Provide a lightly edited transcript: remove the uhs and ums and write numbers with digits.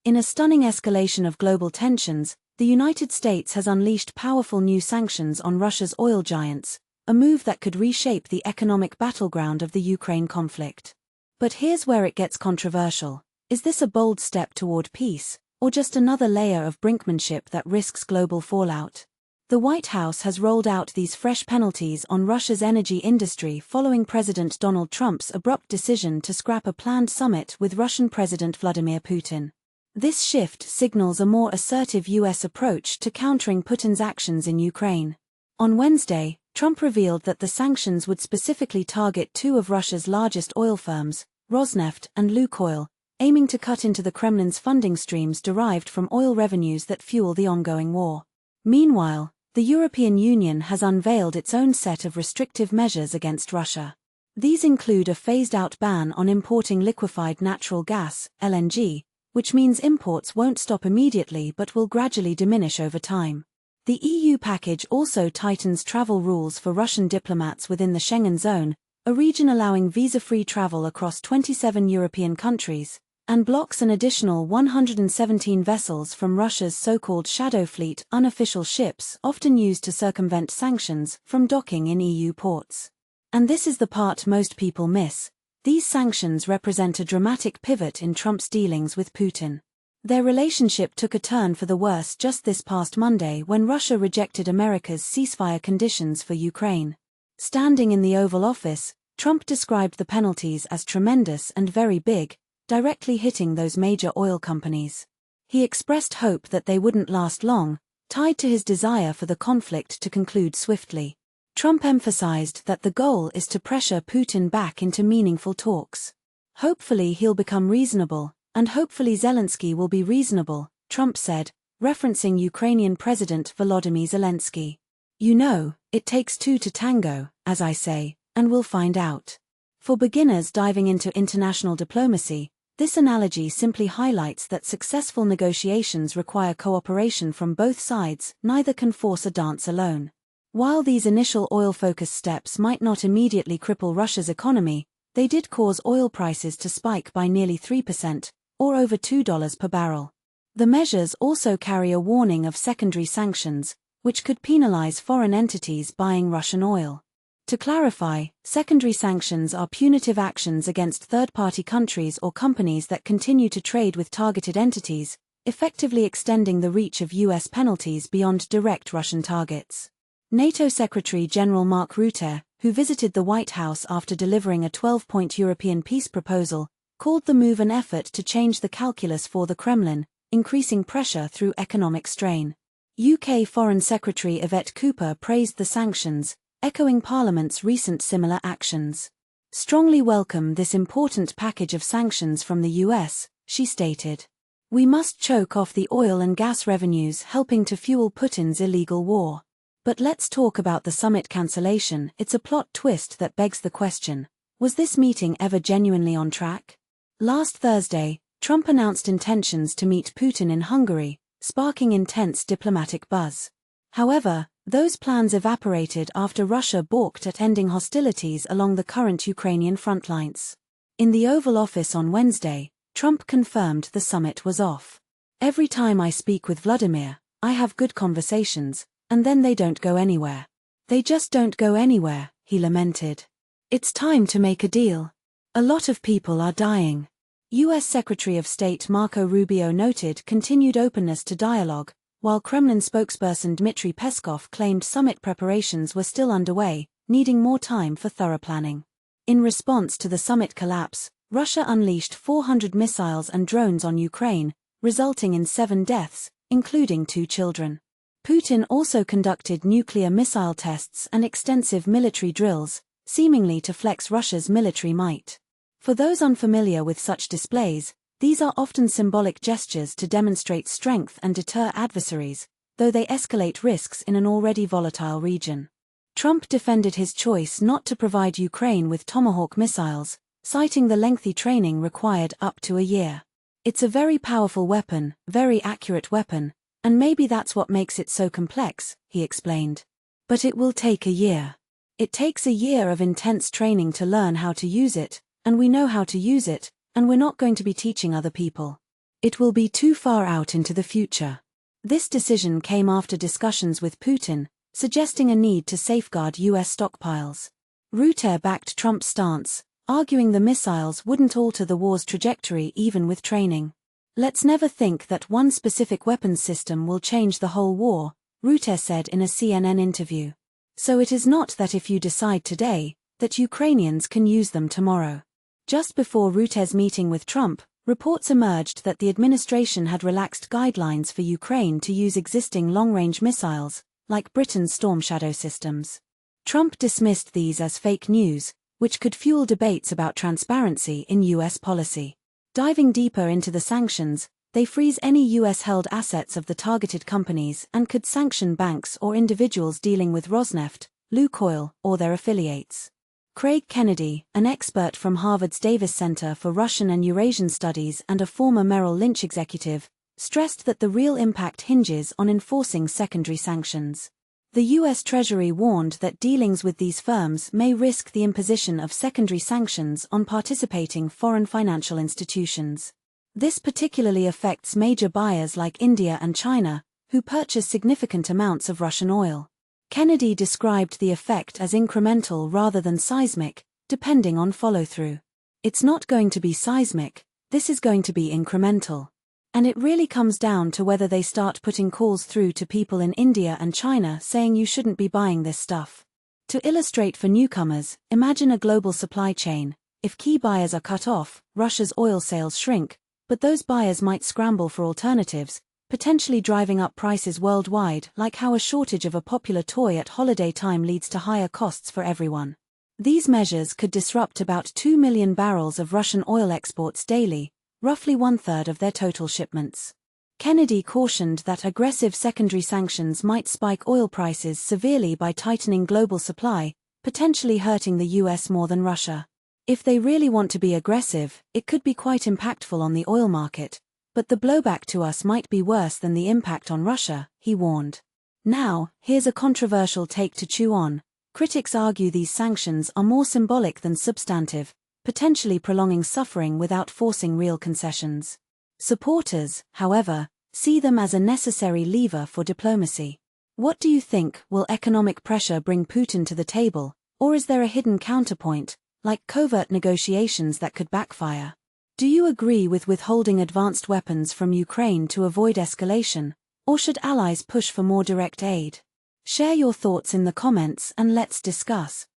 In a stunning escalation of global tensions, the United States has unleashed powerful new sanctions on Russia's oil giants, a move that could reshape the economic battleground of the Ukraine conflict. But here's where it gets controversial. Is this a bold step toward peace, or just another layer of brinkmanship that risks global fallout? The White House has rolled out these fresh penalties on Russia's energy industry following President Donald Trump's abrupt decision to scrap a planned summit with Russian President Vladimir Putin. This shift signals a more assertive U.S. approach to countering Putin's actions in Ukraine. On Wednesday, Trump revealed that the sanctions would specifically target two of Russia's largest oil firms, Rosneft and Lukoil, aiming to cut into the Kremlin's funding streams derived from oil revenues that fuel the ongoing war. Meanwhile, the European Union has unveiled its own set of restrictive measures against Russia. These include a phased-out ban on importing liquefied natural gas, LNG, which means imports won't stop immediately but will gradually diminish over time. The EU package also tightens travel rules for Russian diplomats within the Schengen zone, a region allowing visa-free travel across 27 European countries, and blocks an additional 117 vessels from Russia's so-called shadow fleet, unofficial ships often used to circumvent sanctions, from docking in EU ports. And this is the part most people miss. These sanctions represent a dramatic pivot in Trump's dealings with Putin. Their relationship took a turn for the worse just this past Monday when Russia rejected America's ceasefire conditions for Ukraine. Standing in the Oval Office, Trump described the penalties as tremendous and very big, directly hitting those major oil companies. He expressed hope that they wouldn't last long, tied to his desire for the conflict to conclude swiftly. Trump emphasized that the goal is to pressure Putin back into meaningful talks. Hopefully he'll become reasonable, and hopefully Zelensky will be reasonable, Trump said, referencing Ukrainian President Volodymyr Zelensky. You know, it takes two to tango, as I say, and we'll find out. For beginners diving into international diplomacy, this analogy simply highlights that successful negotiations require cooperation from both sides, neither can force a dance alone. While these initial oil-focused steps might not immediately cripple Russia's economy, they did cause oil prices to spike by nearly 3%, or over $2 per barrel. The measures also carry a warning of secondary sanctions, which could penalize foreign entities buying Russian oil. To clarify, secondary sanctions are punitive actions against third-party countries or companies that continue to trade with targeted entities, effectively extending the reach of U.S. penalties beyond direct Russian targets. NATO Secretary-General Mark Rutte, who visited the White House after delivering a 12-point European peace proposal, called the move an effort to change the calculus for the Kremlin, increasing pressure through economic strain. UK Foreign Secretary Yvette Cooper praised the sanctions, echoing Parliament's recent similar actions. "Strongly welcome this important package of sanctions from the US," she stated. "We must choke off the oil and gas revenues helping to fuel Putin's illegal war." But let's talk about the summit cancellation. It's a plot twist that begs the question, was this meeting ever genuinely on track? Last Thursday, Trump announced intentions to meet Putin in Hungary, sparking intense diplomatic buzz. However, those plans evaporated after Russia balked at ending hostilities along the current Ukrainian front lines. In the Oval Office on Wednesday, Trump confirmed the summit was off. "Every time I speak with Vladimir, I have good conversations, and then they don't go anywhere. They just don't go anywhere," he lamented. "It's time to make a deal. A lot of people are dying." U.S. Secretary of State Marco Rubio noted continued openness to dialogue, while Kremlin spokesperson Dmitry Peskov claimed summit preparations were still underway, needing more time for thorough planning. In response to the summit collapse, Russia unleashed 400 missiles and drones on Ukraine, resulting in 7 deaths, including 2 children. Putin also conducted nuclear missile tests and extensive military drills, seemingly to flex Russia's military might. For those unfamiliar with such displays, these are often symbolic gestures to demonstrate strength and deter adversaries, though they escalate risks in an already volatile region. Trump defended his choice not to provide Ukraine with Tomahawk missiles, citing the lengthy training required up to a year. "It's a very powerful weapon, very accurate weapon, and maybe that's what makes it so complex," he explained. "But it will take a year. It takes a year of intense training to learn how to use it, and we know how to use it, and we're not going to be teaching other people." It will be too far out into the future. This decision came after discussions with Putin, suggesting a need to safeguard U.S. stockpiles. Reuters backed Trump's stance, arguing the missiles wouldn't alter the war's trajectory even with training. Let's never think that one specific weapons system will change the whole war, Reuters said in a CNN interview. So it is not that if you decide today, that Ukrainians can use them tomorrow. Just before Reuters' meeting with Trump, reports emerged that the administration had relaxed guidelines for Ukraine to use existing long-range missiles, like Britain's Storm Shadow systems. Trump dismissed these as fake news, which could fuel debates about transparency in U.S. policy. Diving deeper into the sanctions, they freeze any U.S.-held assets of the targeted companies and could sanction banks or individuals dealing with Rosneft, Lukoil, or their affiliates. Craig Kennedy, an expert from Harvard's Davis Center for Russian and Eurasian Studies and a former Merrill Lynch executive, stressed that the real impact hinges on enforcing secondary sanctions. The U.S. Treasury warned that dealings with these firms may risk the imposition of secondary sanctions on participating foreign financial institutions. This particularly affects major buyers like India and China, who purchase significant amounts of Russian oil. Kennedy described the effect as incremental rather than seismic, depending on follow-through. It's not going to be seismic, this is going to be incremental. And it really comes down to whether they start putting calls through to people in India and China saying you shouldn't be buying this stuff. To illustrate for newcomers, imagine a global supply chain. If key buyers are cut off, Russia's oil sales shrink, but those buyers might scramble for alternatives, potentially driving up prices worldwide, like how a shortage of a popular toy at holiday time leads to higher costs for everyone. These measures could disrupt about 2 million barrels of Russian oil exports daily, roughly 1/3 of their total shipments. Kennedy cautioned that aggressive secondary sanctions might spike oil prices severely by tightening global supply, potentially hurting the U.S. more than Russia. If they really want to be aggressive, it could be quite impactful on the oil market, but the blowback to us might be worse than the impact on Russia, he warned. Now, here's a controversial take to chew on. Critics argue these sanctions are more symbolic than substantive, potentially prolonging suffering without forcing real concessions. Supporters, however, see them as a necessary lever for diplomacy. What do you think? Will economic pressure bring Putin to the table, or is there a hidden counterpoint, like covert negotiations that could backfire? Do you agree with withholding advanced weapons from Ukraine to avoid escalation, or should allies push for more direct aid? Share your thoughts in the comments and let's discuss.